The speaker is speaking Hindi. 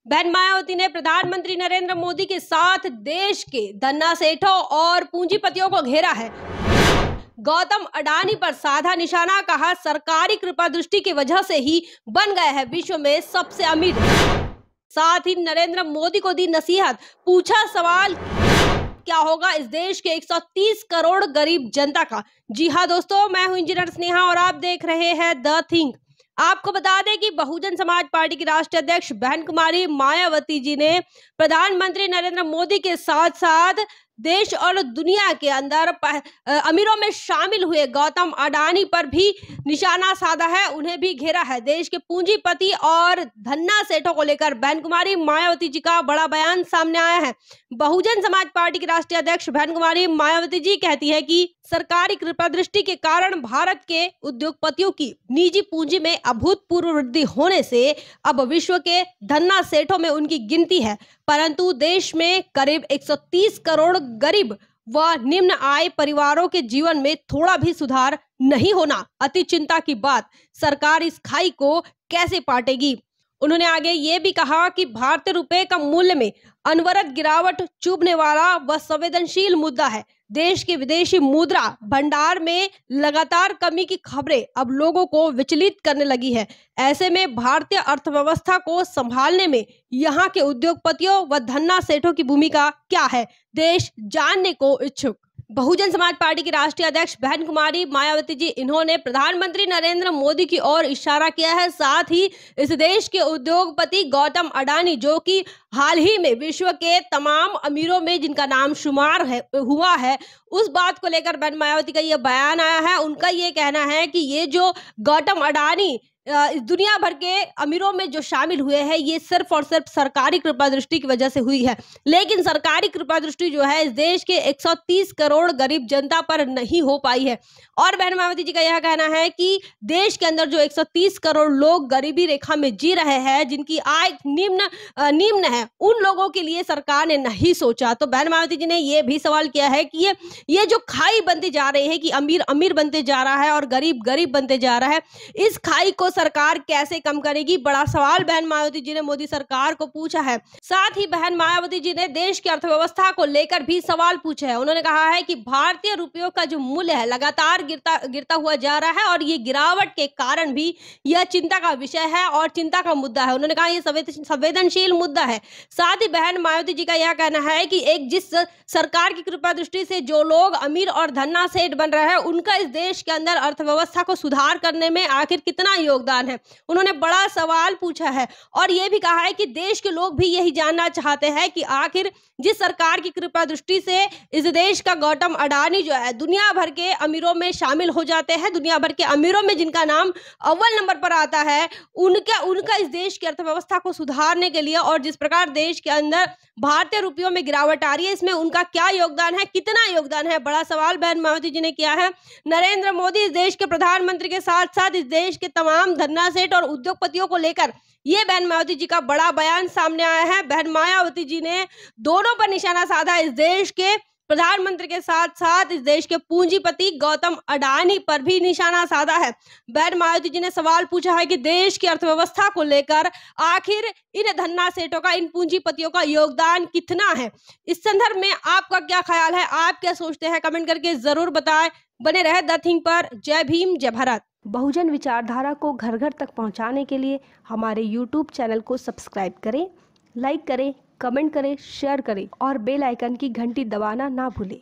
बहन मायावती ने प्रधानमंत्री नरेंद्र मोदी के साथ देश के धन्ना सेठों और पूंजीपतियों को घेरा है। गौतम अडानी पर साधा निशाना, कहा सरकारी कृपा दृष्टि की वजह से ही बन गए हैं विश्व में सबसे अमीर। साथ ही नरेंद्र मोदी को दी नसीहत, पूछा सवाल क्या होगा इस देश के 130 करोड़ गरीब जनता का। जी हाँ दोस्तों, मैं हूं इंजीनियर स्नेहा और आप देख रहे हैं द थिंक। आपको बता दें कि बहुजन समाज पार्टी की राष्ट्रीय अध्यक्ष बहन कुमारी मायावती जी ने प्रधानमंत्री नरेंद्र मोदी के साथ साथ देश और दुनिया के अंदर अमीरों में शामिल हुए गौतम अडानी पर भी निशाना साधा है, उन्हें भी घेरा है। देश के पूंजीपति और धन्ना सेठों को लेकर बहन कुमारी मायावती जी का बड़ा बयान सामने आया है। बहुजन समाज पार्टी की राष्ट्रीय अध्यक्ष बहन कुमारी मायावती जी कहती है कि सरकारी कृपा दृष्टि के कारण भारत के उद्योगपतियों की निजी पूंजी में अभूतपूर्व वृद्धि होने से अब विश्व के धन्ना सेठों में उनकी गिनती है, परंतु देश में करीब 130 करोड़ गरीब व निम्न आय परिवारों के जीवन में थोड़ा भी सुधार नहीं होना अति चिंता की बात। सरकार इस खाई को कैसे पाटेगी। उन्होंने आगे ये भी कहा कि भारतीय रुपए का मूल्य में अनवरत गिरावट चुभने वाला व संवेदनशील मुद्दा है। देश के विदेशी मुद्रा भंडार में लगातार कमी की खबरें अब लोगों को विचलित करने लगी है। ऐसे में भारतीय अर्थव्यवस्था को संभालने में यहाँ के उद्योगपतियों व धन्ना सेठों की भूमिका क्या है, देश जानने को इच्छुक। बहुजन समाज पार्टी की राष्ट्रीय अध्यक्ष बहन कुमारी मायावती जी, इन्होंने प्रधानमंत्री नरेंद्र मोदी की ओर इशारा किया है। साथ ही इस देश के उद्योगपति गौतम अडानी, जो कि हाल ही में विश्व के तमाम अमीरों में जिनका नाम शुमार हुआ है, उस बात को लेकर बहन मायावती का ये बयान आया है। उनका ये कहना है कि ये जो गौतम अडानी इस दुनिया भर के अमीरों में जो शामिल हुए हैं, ये सिर्फ और सिर्फ सरकारी कृपा दृष्टि की वजह से हुई है। लेकिन सरकारी कृपा दृष्टि जो है इस देश के 130 करोड़ गरीब जनता पर नहीं हो पाई है। और बहन मायावती जी का यह कहना है कि देश के अंदर जो 130 करोड़ लोग गरीबी रेखा में जी रहे हैं, जिनकी आय निम्न है, उन लोगों के लिए सरकार ने नहीं सोचा। तो बहन मायावती जी ने यह भी सवाल किया है कि ये जो खाई बनती जा रही है कि अमीर अमीर बनते जा रहा है और गरीब गरीब बनते जा रहा है, इस खाई को सरकार कैसे कम करेगी, बड़ा सवाल बहन मायावती जी ने मोदी सरकार को पूछा है। साथ ही बहन मायावती जी ने देश की अर्थव्यवस्था को लेकर भी सवाल पूछे हैं। उन्होंने कहा है कि भारतीय रुपयों का जो मूल्य है लगातार गिरता हुआ जा रहा है और ये गिरावट के कारण भी यह चिंता का विषय है और चिंता का मुद्दा है। उन्होंने कहा यह संवेदनशील मुद्दा है। साथ ही बहन मायावती जी का यह कहना है कि जिस सरकार की कृपा दृष्टि से जो लोग अमीर और धन्ना सेठ बन रहे हैं, उनका इस देश के अंदर अर्थव्यवस्था को सुधार करने में आखिर कितना योगदान है। उन्होंने बड़ा सवाल पूछा है और यह भी कहा है कि देश के लोग भी यही जानना चाहते हैं कि आखिर जिस सरकार की कृपा दृष्टि से इस देश का गौतम अडानी जो है दुनिया भर के अमीरों में शामिल हो जाते हैं, दुनिया भर के अमीरों में जिनका नाम अव्वल नंबर पर आता है, उनका इस देश की अर्थव्यवस्था को सुधारने के लिए और जिस प्रकार देश के अंदर भारतीय रुपयों में गिरावट आ रही है, इसमें उनका क्या योगदान है, कितना योगदान है, बड़ा सवाल बहन मायावती जी ने किया है। नरेंद्र मोदी इस देश के प्रधानमंत्री के साथ साथ इस देश के तमाम धन्ना सेठ और उद्योगपतियों को लेकर ये बहन मायावती जी का बड़ा बयान सामने आया है। बहन मायावती जी ने दोनों पर निशाना साधा, इस देश के प्रधानमंत्री के साथ साथ इस देश के पूंजीपति गौतम अडानी पर भी निशाना साधा है। बहन मायावती जी ने सवाल पूछा है कि देश की अर्थव्यवस्था को लेकर आखिर इन धन्ना सेठों का, इन पूंजीपतियों का योगदान कितना है। इस संदर्भ में आपका क्या ख्याल है, आप क्या सोचते हैं, कमेंट करके जरूर बताएं। बने रहे द थिंक पर। जय भीम, जय भारत। बहुजन विचारधारा को घर घर तक पहुंचाने के लिए हमारे YouTube चैनल को सब्सक्राइब करें, लाइक करें, कमेंट करें, शेयर करें और बेल आइकन की घंटी दबाना ना भूलें।